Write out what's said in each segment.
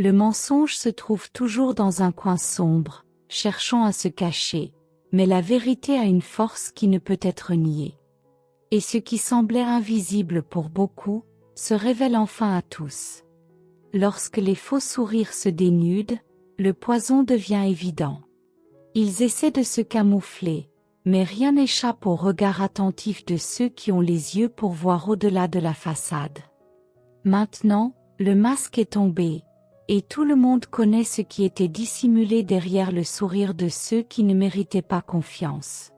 Le mensonge se trouve toujours dans un coin sombre, cherchant à se cacher, mais la vérité a une force qui ne peut être niée. Et ce qui semblait invisible pour beaucoup, se révèle enfin à tous. Lorsque les faux sourires se dénudent, le poison devient évident. Ils essaient de se camoufler, mais rien n'échappe au regard attentif de ceux qui ont les yeux pour voir au-delà de la façade. Maintenant, le masque est tombé, et tout le monde connaît ce qui était dissimulé derrière le sourire de ceux qui ne méritaient pas confiance.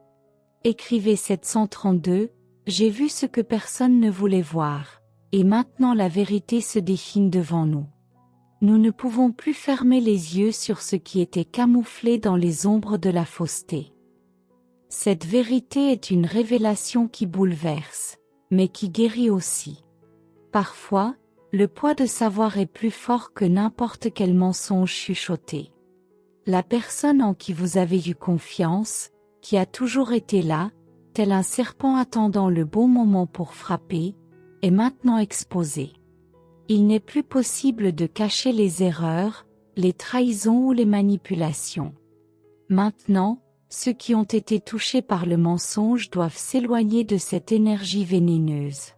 Écrivez 732, j'ai vu ce que personne ne voulait voir, et maintenant la vérité se dessine devant nous. Nous ne pouvons plus fermer les yeux sur ce qui était camouflé dans les ombres de la fausseté. Cette vérité est une révélation qui bouleverse, mais qui guérit aussi. Parfois, le poids de savoir est plus fort que n'importe quel mensonge chuchoté. La personne en qui vous avez eu confiance, qui a toujours été là, tel un serpent attendant le bon moment pour frapper, est maintenant exposée. Il n'est plus possible de cacher les erreurs, les trahisons ou les manipulations. Maintenant, ceux qui ont été touchés par le mensonge doivent s'éloigner de cette énergie vénéneuse.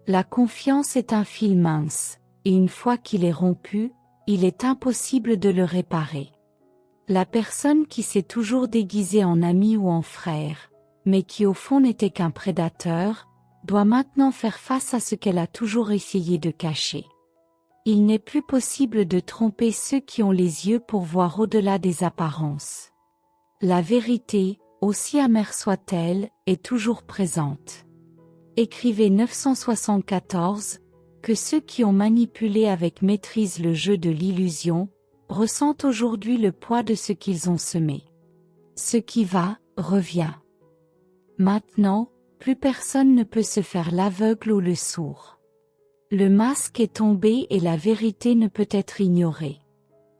La confiance est un fil mince, et une fois qu'il est rompu, il est impossible de le réparer. La personne qui s'est toujours déguisée en ami ou en frère, mais qui au fond n'était qu'un prédateur, doit maintenant faire face à ce qu'elle a toujours essayé de cacher. Il n'est plus possible de tromper ceux qui ont les yeux pour voir au-delà des apparences. La vérité, aussi amère soit-elle, est toujours présente. Écrivez 974, que ceux qui ont manipulé avec maîtrise le jeu de l'illusion, ressentent aujourd'hui le poids de ce qu'ils ont semé. Ce qui va, revient. Maintenant, plus personne ne peut se faire l'aveugle ou le sourd. Le masque est tombé et la vérité ne peut être ignorée.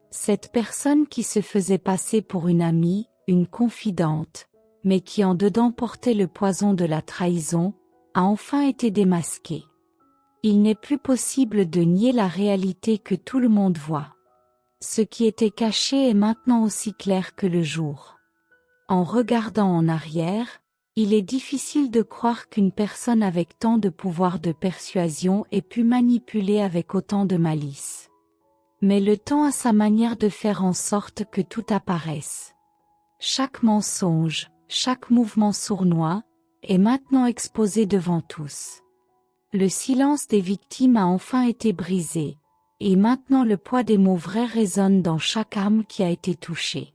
Cette personne qui se faisait passer pour une amie, une confidente, mais qui en dedans portait le poison de la trahison, a enfin été démasquée. Il n'est plus possible de nier la réalité que tout le monde voit. Ce qui était caché est maintenant aussi clair que le jour. En regardant en arrière, il est difficile de croire qu'une personne avec tant de pouvoir de persuasion ait pu manipuler avec autant de malice. Mais le temps a sa manière de faire en sorte que tout apparaisse. Chaque mensonge, chaque mouvement sournois, est maintenant exposé devant tous. Le silence des victimes a enfin été brisé, et maintenant le poids des mots vrais résonne dans chaque âme qui a été touchée.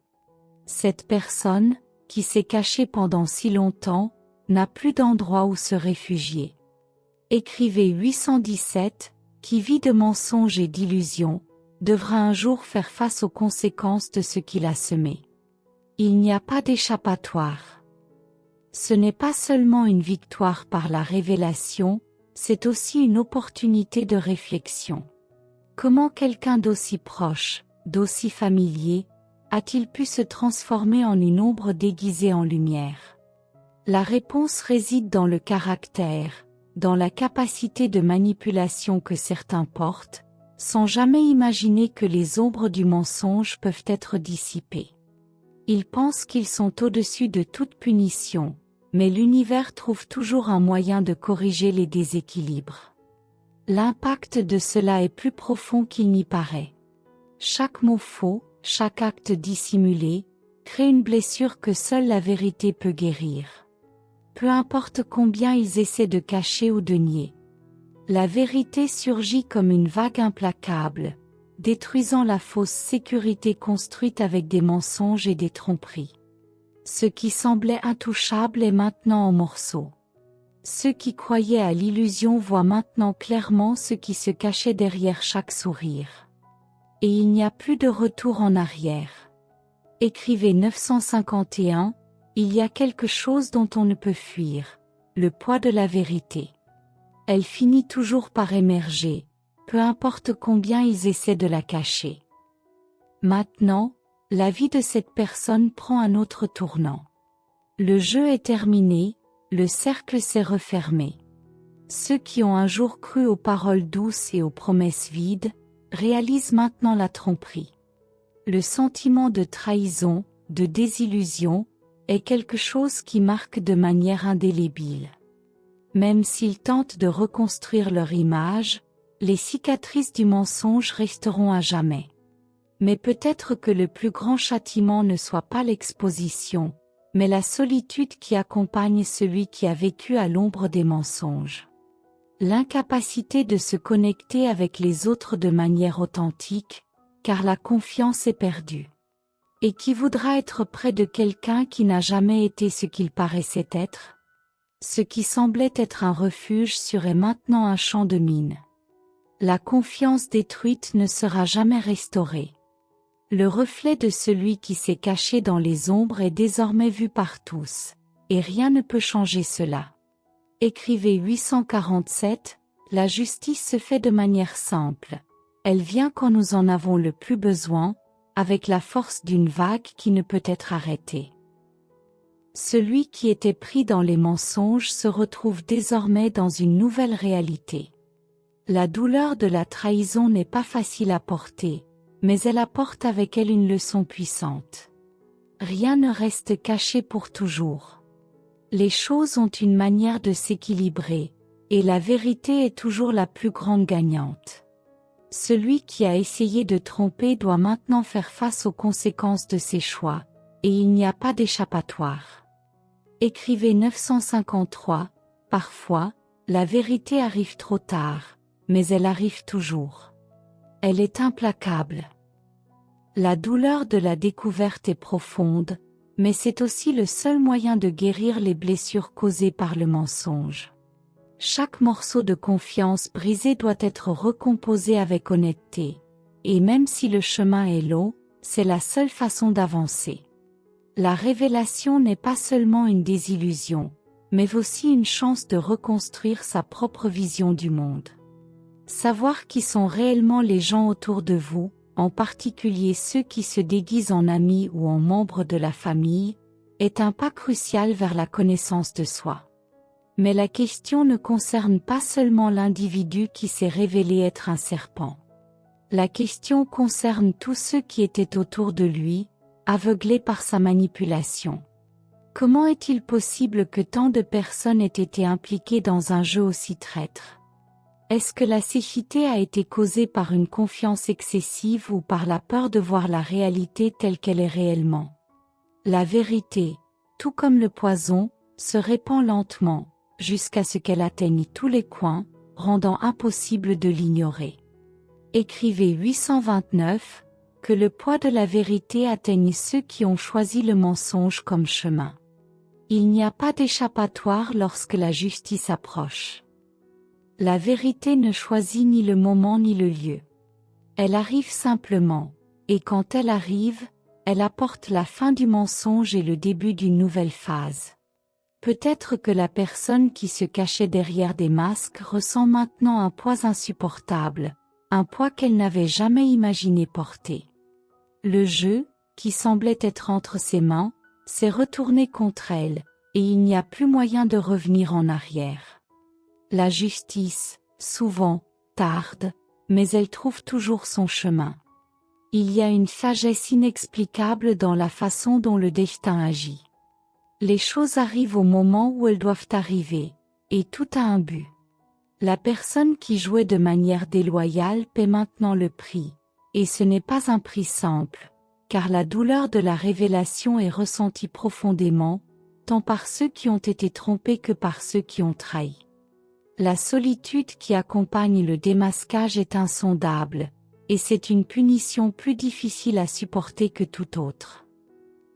Cette personne, qui s'est cachée pendant si longtemps, n'a plus d'endroit où se réfugier. Écrivez 817, qui vit de mensonges et d'illusions, devra un jour faire face aux conséquences de ce qu'il a semé. Il n'y a pas d'échappatoire. Ce n'est pas seulement une victoire par la révélation, c'est aussi une opportunité de réflexion. Comment quelqu'un d'aussi proche, d'aussi familier, a-t-il pu se transformer en une ombre déguisée en lumière? La réponse réside dans le caractère, dans la capacité de manipulation que certains portent, sans jamais imaginer que les ombres du mensonge peuvent être dissipées. Ils pensent qu'ils sont au-dessus de toute punition, mais l'univers trouve toujours un moyen de corriger les déséquilibres. L'impact de cela est plus profond qu'il n'y paraît. Chaque mot faux, chaque acte dissimulé, crée une blessure que seule la vérité peut guérir. Peu importe combien ils essaient de cacher ou de nier. La vérité surgit comme une vague implacable, détruisant la fausse sécurité construite avec des mensonges et des tromperies. Ce qui semblait intouchable est maintenant en morceaux. Ceux qui croyaient à l'illusion voient maintenant clairement ce qui se cachait derrière chaque sourire. Et il n'y a plus de retour en arrière. Écrivez 951, il y a quelque chose dont on ne peut fuir, le poids de la vérité. Elle finit toujours par émerger, peu importe combien ils essaient de la cacher. Maintenant, la vie de cette personne prend un autre tournant. Le jeu est terminé, le cercle s'est refermé. Ceux qui ont un jour cru aux paroles douces et aux promesses vides, réalise maintenant la tromperie. Le sentiment de trahison, de désillusion, est quelque chose qui marque de manière indélébile. Même s'ils tentent de reconstruire leur image, les cicatrices du mensonge resteront à jamais. Mais peut-être que le plus grand châtiment ne soit pas l'exposition, mais la solitude qui accompagne celui qui a vécu à l'ombre des mensonges. L'incapacité de se connecter avec les autres de manière authentique, car la confiance est perdue. Et qui voudra être près de quelqu'un qui n'a jamais été ce qu'il paraissait être? Ce qui semblait être un refuge serait maintenant un champ de mines. La confiance détruite ne sera jamais restaurée. Le reflet de celui qui s'est caché dans les ombres est désormais vu par tous, et rien ne peut changer cela. Écrivez 847, la justice se fait de manière simple. Elle vient quand nous en avons le plus besoin, avec la force d'une vague qui ne peut être arrêtée. Celui qui était pris dans les mensonges se retrouve désormais dans une nouvelle réalité. La douleur de la trahison n'est pas facile à porter, mais elle apporte avec elle une leçon puissante. Rien ne reste caché pour toujours. Les choses ont une manière de s'équilibrer, et la vérité est toujours la plus grande gagnante. Celui qui a essayé de tromper doit maintenant faire face aux conséquences de ses choix, et il n'y a pas d'échappatoire. Écrivez 953, parfois, la vérité arrive trop tard, mais elle arrive toujours. Elle est implacable. La douleur de la découverte est profonde, mais c'est aussi le seul moyen de guérir les blessures causées par le mensonge. Chaque morceau de confiance brisé doit être recomposé avec honnêteté, et même si le chemin est long, c'est la seule façon d'avancer. La révélation n'est pas seulement une désillusion, mais aussi une chance de reconstruire sa propre vision du monde. Savoir qui sont réellement les gens autour de vous, en particulier ceux qui se déguisent en amis ou en membres de la famille, est un pas crucial vers la connaissance de soi. Mais la question ne concerne pas seulement l'individu qui s'est révélé être un serpent. La question concerne tous ceux qui étaient autour de lui, aveuglés par sa manipulation. Comment est-il possible que tant de personnes aient été impliquées dans un jeu aussi traître? Est-ce que la cécité a été causée par une confiance excessive ou par la peur de voir la réalité telle qu'elle est réellement? La vérité, tout comme le poison, se répand lentement, jusqu'à ce qu'elle atteigne tous les coins, rendant impossible de l'ignorer. Écrivez 829, que le poids de la vérité atteigne ceux qui ont choisi le mensonge comme chemin. Il n'y a pas d'échappatoire lorsque la justice approche. La vérité ne choisit ni le moment ni le lieu. Elle arrive simplement, et quand elle arrive, elle apporte la fin du mensonge et le début d'une nouvelle phase. Peut-être que la personne qui se cachait derrière des masques ressent maintenant un poids insupportable, un poids qu'elle n'avait jamais imaginé porter. Le jeu, qui semblait être entre ses mains, s'est retourné contre elle, et il n'y a plus moyen de revenir en arrière. La justice, souvent, tarde, mais elle trouve toujours son chemin. Il y a une sagesse inexplicable dans la façon dont le destin agit. Les choses arrivent au moment où elles doivent arriver, et tout a un but. La personne qui jouait de manière déloyale paie maintenant le prix, et ce n'est pas un prix simple, car la douleur de la révélation est ressentie profondément, tant par ceux qui ont été trompés que par ceux qui ont trahi. La solitude qui accompagne le démasquage est insondable, et c'est une punition plus difficile à supporter que tout autre.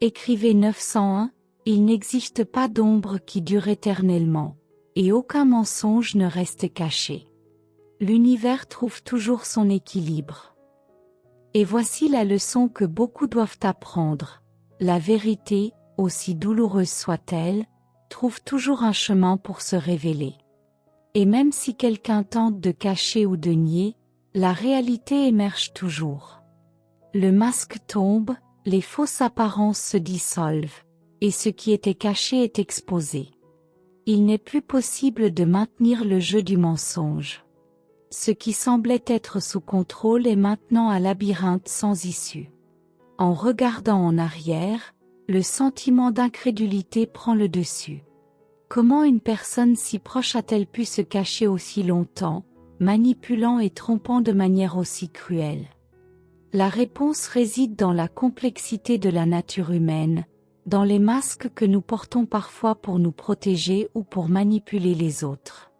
Écrivez 901, il n'existe pas d'ombre qui dure éternellement, et aucun mensonge ne reste caché. L'univers trouve toujours son équilibre. Et voici la leçon que beaucoup doivent apprendre. La vérité, aussi douloureuse soit-elle, trouve toujours un chemin pour se révéler. Et même si quelqu'un tente de cacher ou de nier, la réalité émerge toujours. Le masque tombe, les fausses apparences se dissolvent, et ce qui était caché est exposé. Il n'est plus possible de maintenir le jeu du mensonge. Ce qui semblait être sous contrôle est maintenant un labyrinthe sans issue. En regardant en arrière, le sentiment d'incrédulité prend le dessus. Comment une personne si proche a-t-elle pu se cacher aussi longtemps, manipulant et trompant de manière aussi cruelle? La réponse réside dans la complexité de la nature humaine, dans les masques que nous portons parfois pour nous protéger ou pour manipuler les autres.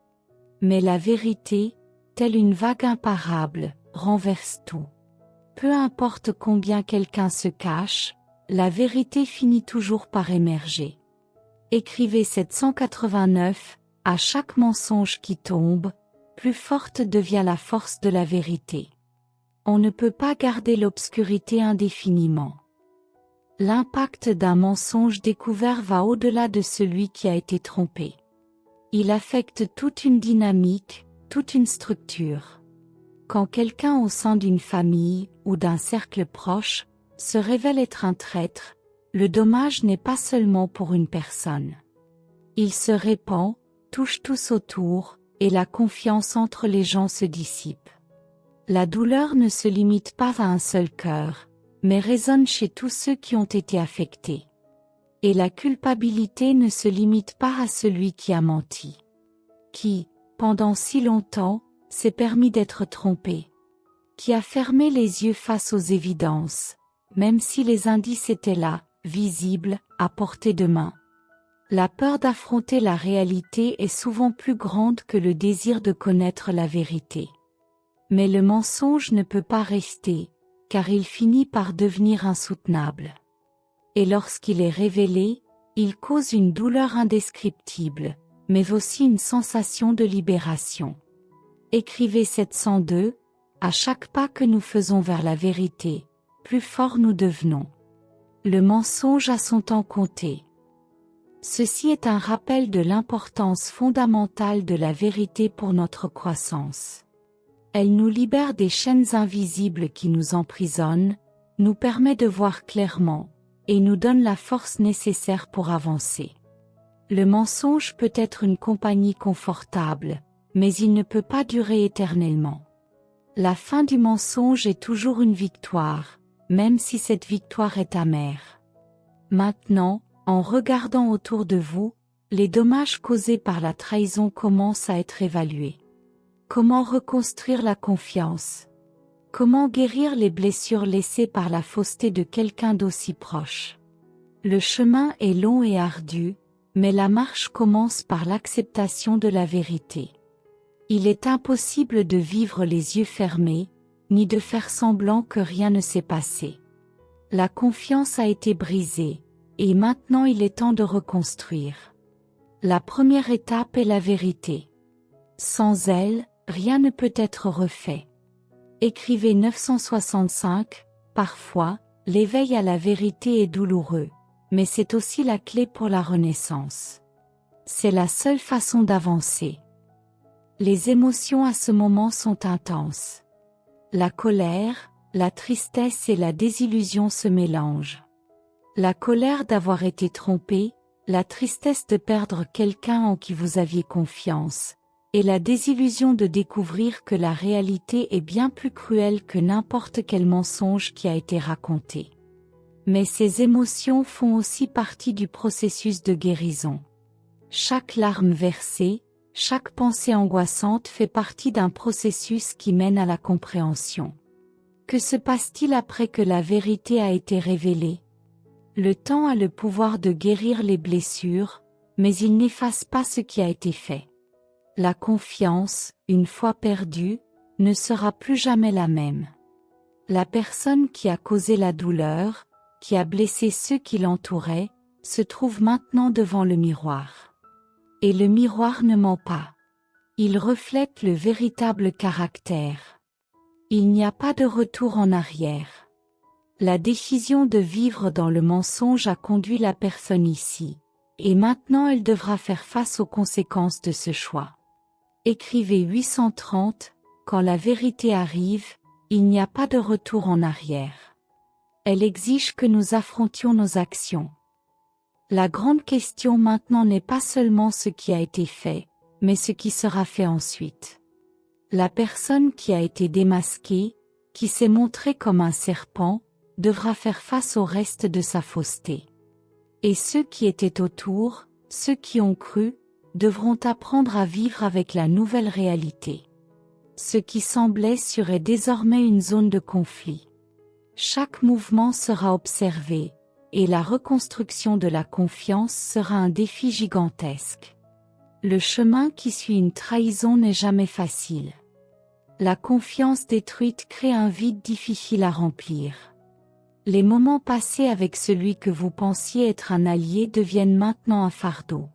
Mais la vérité, telle une vague imparable, renverse tout. Peu importe combien quelqu'un se cache, la vérité finit toujours par émerger. Écrivez 789, à chaque mensonge qui tombe, plus forte devient la force de la vérité. On ne peut pas garder l'obscurité indéfiniment. L'impact d'un mensonge découvert va au-delà de celui qui a été trompé. Il affecte toute une dynamique, toute une structure. Quand quelqu'un au sein d'une famille ou d'un cercle proche se révèle être un traître, le dommage n'est pas seulement pour une personne. Il se répand, touche tous autour, et la confiance entre les gens se dissipe. La douleur ne se limite pas à un seul cœur, mais résonne chez tous ceux qui ont été affectés. Et la culpabilité ne se limite pas à celui qui a menti. Qui, pendant si longtemps, s'est permis d'être trompé. Qui a fermé les yeux face aux évidences, même si les indices étaient là, visibles, à portée de main. La peur d'affronter la réalité est souvent plus grande que le désir de connaître la vérité. Mais le mensonge ne peut pas rester, car il finit par devenir insoutenable. Et lorsqu'il est révélé, il cause une douleur indescriptible, mais aussi une sensation de libération. Écrivez 702, à chaque pas que nous faisons vers la vérité, plus forts nous devenons. Le mensonge a son temps compté. Ceci est un rappel de l'importance fondamentale de la vérité pour notre croissance. Elle nous libère des chaînes invisibles qui nous emprisonnent, nous permet de voir clairement, et nous donne la force nécessaire pour avancer. Le mensonge peut être une compagnie confortable, mais il ne peut pas durer éternellement. La fin du mensonge est toujours une victoire, même si cette victoire est amère. Maintenant, en regardant autour de vous, les dommages causés par la trahison commencent à être évalués. Comment reconstruire la confiance? Comment guérir les blessures laissées par la fausseté de quelqu'un d'aussi proche? Le chemin est long et ardu, mais la marche commence par l'acceptation de la vérité. Il est impossible de vivre les yeux fermés, ni de faire semblant que rien ne s'est passé. La confiance a été brisée, et maintenant il est temps de reconstruire. La première étape est la vérité. Sans elle, rien ne peut être refait. Écrivez 965, parfois, l'éveil à la vérité est douloureux, mais c'est aussi la clé pour la renaissance. C'est la seule façon d'avancer. Les émotions à ce moment sont intenses. La colère, la tristesse et la désillusion se mélangent. La colère d'avoir été trompé, la tristesse de perdre quelqu'un en qui vous aviez confiance, et la désillusion de découvrir que la réalité est bien plus cruelle que n'importe quel mensonge qui a été raconté. Mais ces émotions font aussi partie du processus de guérison. Chaque larme versée, chaque pensée angoissante fait partie d'un processus qui mène à la compréhension. Que se passe-t-il après que la vérité a été révélée? Le temps a le pouvoir de guérir les blessures, mais il n'efface pas ce qui a été fait. La confiance, une fois perdue, ne sera plus jamais la même. La personne qui a causé la douleur, qui a blessé ceux qui l'entouraient, se trouve maintenant devant le miroir. Et le miroir ne ment pas. Il reflète le véritable caractère. Il n'y a pas de retour en arrière. La décision de vivre dans le mensonge a conduit la personne ici, et maintenant elle devra faire face aux conséquences de ce choix. Écrivez 830, quand la vérité arrive, il n'y a pas de retour en arrière. Elle exige que nous affrontions nos actions. La grande question maintenant n'est pas seulement ce qui a été fait, mais ce qui sera fait ensuite. La personne qui a été démasquée, qui s'est montrée comme un serpent, devra faire face au reste de sa fausseté. Et ceux qui étaient autour, ceux qui ont cru, devront apprendre à vivre avec la nouvelle réalité. Ce qui semblait serait désormais une zone de conflit. Chaque mouvement sera observé, et la reconstruction de la confiance sera un défi gigantesque. Le chemin qui suit une trahison n'est jamais facile. La confiance détruite crée un vide difficile à remplir. Les moments passés avec celui que vous pensiez être un allié deviennent maintenant un fardeau.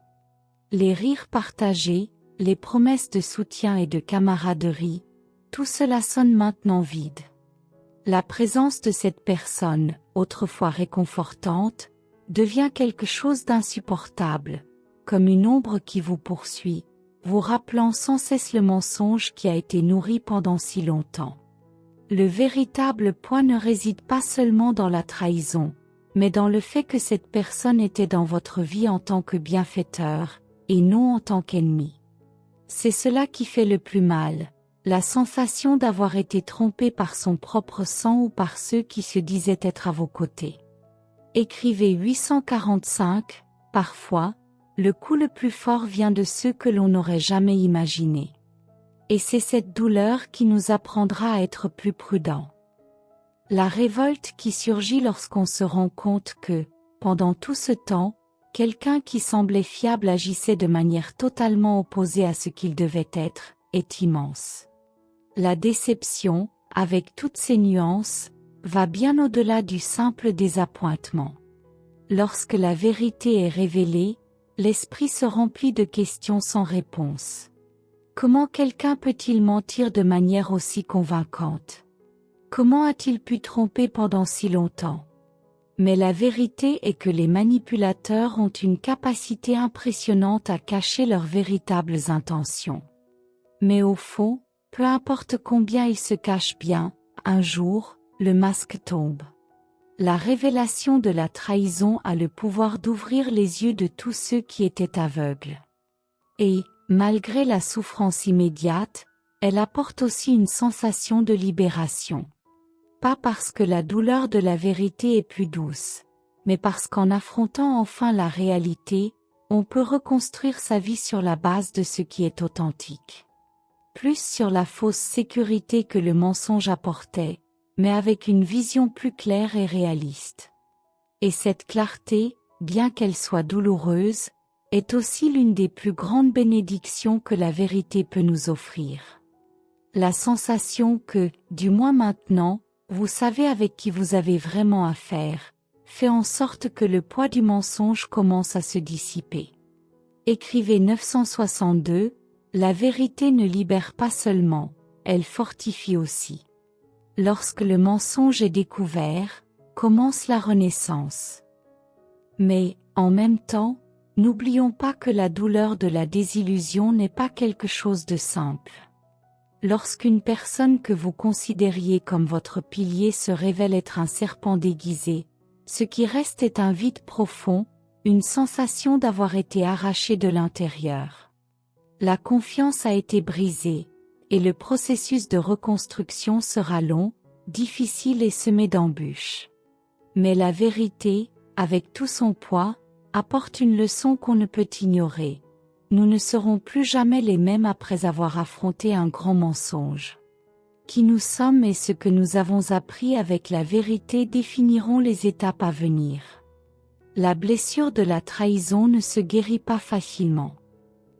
Les rires partagés, les promesses de soutien et de camaraderie, tout cela sonne maintenant vide. La présence de cette personne, autrefois réconfortante, devient quelque chose d'insupportable, comme une ombre qui vous poursuit, vous rappelant sans cesse le mensonge qui a été nourri pendant si longtemps. Le véritable point ne réside pas seulement dans la trahison, mais dans le fait que cette personne était dans votre vie en tant que bienfaiteur, et non en tant qu'ennemi. C'est cela qui fait le plus mal, la sensation d'avoir été trompé par son propre sang ou par ceux qui se disaient être à vos côtés. Écrivez 845, parfois, le coup le plus fort vient de ceux que l'on n'aurait jamais imaginés. Et c'est cette douleur qui nous apprendra à être plus prudents. La révolte qui surgit lorsqu'on se rend compte que, pendant tout ce temps, quelqu'un qui semblait fiable agissait de manière totalement opposée à ce qu'il devait être, est immense. La déception, avec toutes ses nuances, va bien au-delà du simple désappointement. Lorsque la vérité est révélée, l'esprit se remplit de questions sans réponse. Comment quelqu'un peut-il mentir de manière aussi convaincante? Comment a-t-il pu tromper pendant si longtemps? Mais la vérité est que les manipulateurs ont une capacité impressionnante à cacher leurs véritables intentions. Mais au fond, peu importe combien ils se cachent bien, un jour, le masque tombe. La révélation de la trahison a le pouvoir d'ouvrir les yeux de tous ceux qui étaient aveugles. Et, malgré la souffrance immédiate, elle apporte aussi une sensation de libération. Pas parce que la douleur de la vérité est plus douce, mais parce qu'en affrontant enfin la réalité, on peut reconstruire sa vie sur la base de ce qui est authentique. Plus sur la fausse sécurité que le mensonge apportait, mais avec une vision plus claire et réaliste. Et cette clarté, bien qu'elle soit douloureuse, est aussi l'une des plus grandes bénédictions que la vérité peut nous offrir. La sensation que, du moins maintenant, vous savez avec qui vous avez vraiment affaire, fait en sorte que le poids du mensonge commence à se dissiper. Écrivez 962, la vérité ne libère pas seulement, elle fortifie aussi. Lorsque le mensonge est découvert, commence la renaissance. Mais, en même temps, n'oublions pas que la douleur de la désillusion n'est pas quelque chose de simple. Lorsqu'une personne que vous considériez comme votre pilier se révèle être un serpent déguisé, ce qui reste est un vide profond, une sensation d'avoir été arraché de l'intérieur. La confiance a été brisée, et le processus de reconstruction sera long, difficile et semé d'embûches. Mais la vérité, avec tout son poids, apporte une leçon qu'on ne peut ignorer. Nous ne serons plus jamais les mêmes après avoir affronté un grand mensonge. Qui nous sommes et ce que nous avons appris avec la vérité définiront les étapes à venir. La blessure de la trahison ne se guérit pas facilement.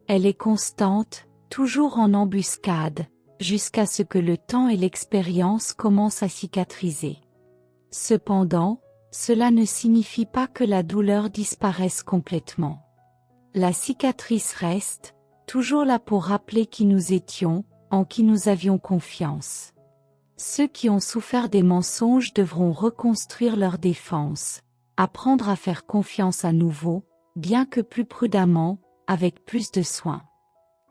Elle est constante, toujours en embuscade, jusqu'à ce que le temps et l'expérience commencent à cicatriser. Cependant, cela ne signifie pas que la douleur disparaisse complètement. La cicatrice reste, toujours là pour rappeler qui nous étions, en qui nous avions confiance. Ceux qui ont souffert des mensonges devront reconstruire leur défense, apprendre à faire confiance à nouveau, bien que plus prudemment, avec plus de soin.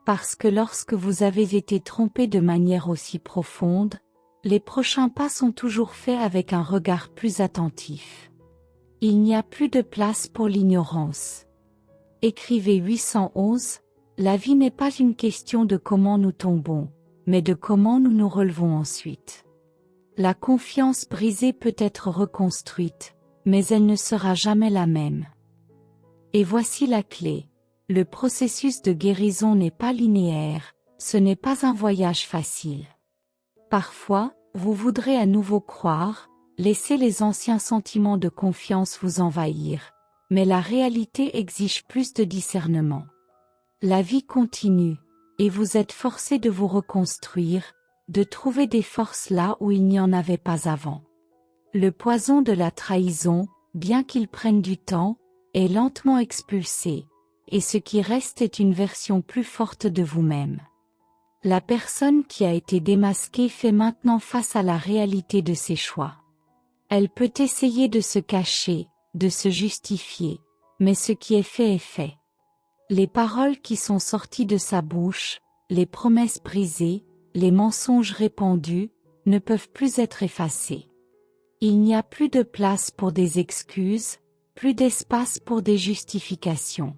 Parce que lorsque vous avez été trompé de manière aussi profonde, les prochains pas sont toujours faits avec un regard plus attentif. Il n'y a plus de place pour l'ignorance. Écrivez 811, la vie n'est pas une question de comment nous tombons, mais de comment nous nous relevons ensuite. La confiance brisée peut être reconstruite, mais elle ne sera jamais la même. Et voici la clé. Le processus de guérison n'est pas linéaire, ce n'est pas un voyage facile. Parfois, vous voudrez à nouveau croire, laisser les anciens sentiments de confiance vous envahir, mais la réalité exige plus de discernement. La vie continue, et vous êtes forcé de vous reconstruire, de trouver des forces là où il n'y en avait pas avant. Le poison de la trahison, bien qu'il prenne du temps, est lentement expulsé, et ce qui reste est une version plus forte de vous-même. La personne qui a été démasquée fait maintenant face à la réalité de ses choix. Elle peut essayer de se cacher, de se justifier, mais ce qui est fait est fait. Les paroles qui sont sorties de sa bouche, les promesses brisées, les mensonges répandus, ne peuvent plus être effacés. Il n'y a plus de place pour des excuses, plus d'espace pour des justifications.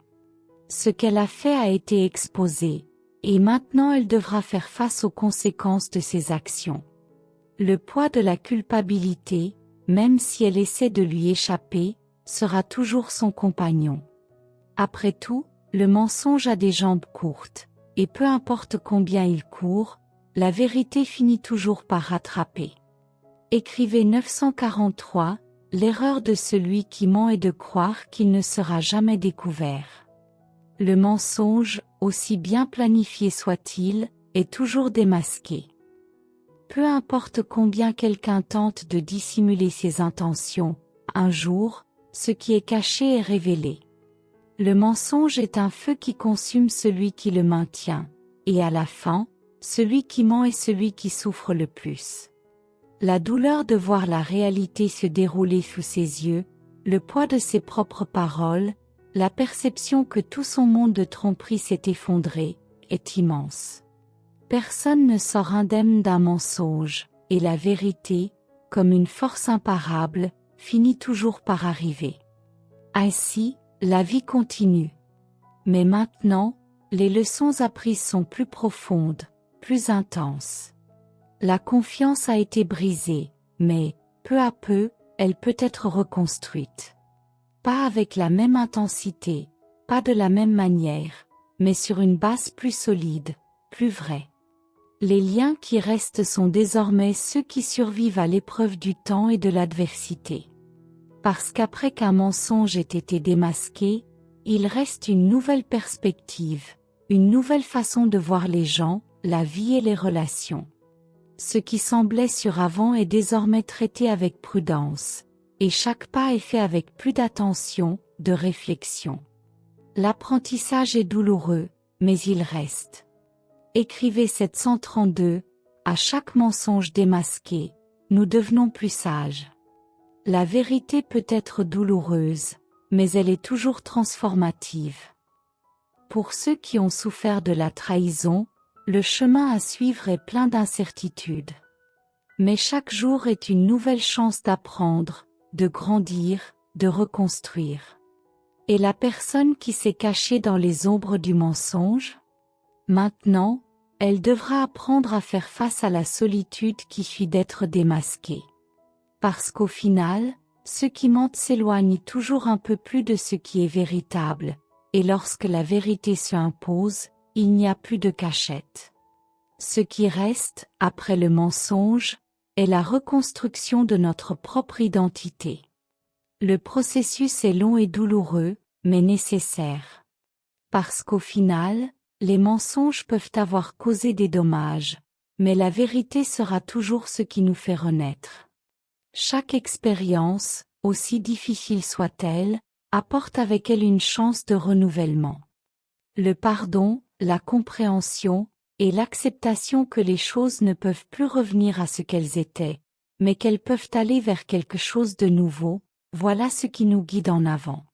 Ce qu'elle a fait a été exposé, et maintenant elle devra faire face aux conséquences de ses actions. Le poids de la culpabilité, même si elle essaie de lui échapper, sera toujours son compagnon. Après tout, le mensonge a des jambes courtes, et peu importe combien il court, la vérité finit toujours par rattraper. Écrivez 943, l'erreur de celui qui ment est de croire qu'il ne sera jamais découvert. Le mensonge, aussi bien planifié soit-il, est toujours démasqué. Peu importe combien quelqu'un tente de dissimuler ses intentions, un jour, ce qui est caché est révélé. Le mensonge est un feu qui consume celui qui le maintient, et à la fin, celui qui ment est celui qui souffre le plus. La douleur de voir la réalité se dérouler sous ses yeux, le poids de ses propres paroles, la perception que tout son monde de tromperie s'est effondré, est immense. Personne ne sort indemne d'un mensonge, et la vérité, comme une force imparable, finit toujours par arriver. Ainsi, la vie continue. Mais maintenant, les leçons apprises sont plus profondes, plus intenses. La confiance a été brisée, mais, peu à peu, elle peut être reconstruite. Pas avec la même intensité, pas de la même manière, mais sur une base plus solide, plus vraie. Les liens qui restent sont désormais ceux qui survivent à l'épreuve du temps et de l'adversité. Parce qu'après qu'un mensonge ait été démasqué, il reste une nouvelle perspective, une nouvelle façon de voir les gens, la vie et les relations. Ce qui semblait sûr avant est désormais traité avec prudence, et chaque pas est fait avec plus d'attention, de réflexion. L'apprentissage est douloureux, mais il reste. Écrivez 732, à chaque mensonge démasqué, nous devenons plus sages. La vérité peut être douloureuse, mais elle est toujours transformative. Pour ceux qui ont souffert de la trahison, le chemin à suivre est plein d'incertitudes. Mais chaque jour est une nouvelle chance d'apprendre, de grandir, de reconstruire. Et la personne qui s'est cachée dans les ombres du mensonge? Maintenant, elle devra apprendre à faire face à la solitude qui suit d'être démasquée. Parce qu'au final, ceux qui mentent s'éloignent toujours un peu plus de ce qui est véritable, et lorsque la vérité se impose, il n'y a plus de cachette. Ce qui reste, après le mensonge, est la reconstruction de notre propre identité. Le processus est long et douloureux, mais nécessaire. Parce qu'au final, les mensonges peuvent avoir causé des dommages, mais la vérité sera toujours ce qui nous fait renaître. Chaque expérience, aussi difficile soit-elle, apporte avec elle une chance de renouvellement. Le pardon, la compréhension, et l'acceptation que les choses ne peuvent plus revenir à ce qu'elles étaient, mais qu'elles peuvent aller vers quelque chose de nouveau, voilà ce qui nous guide en avant.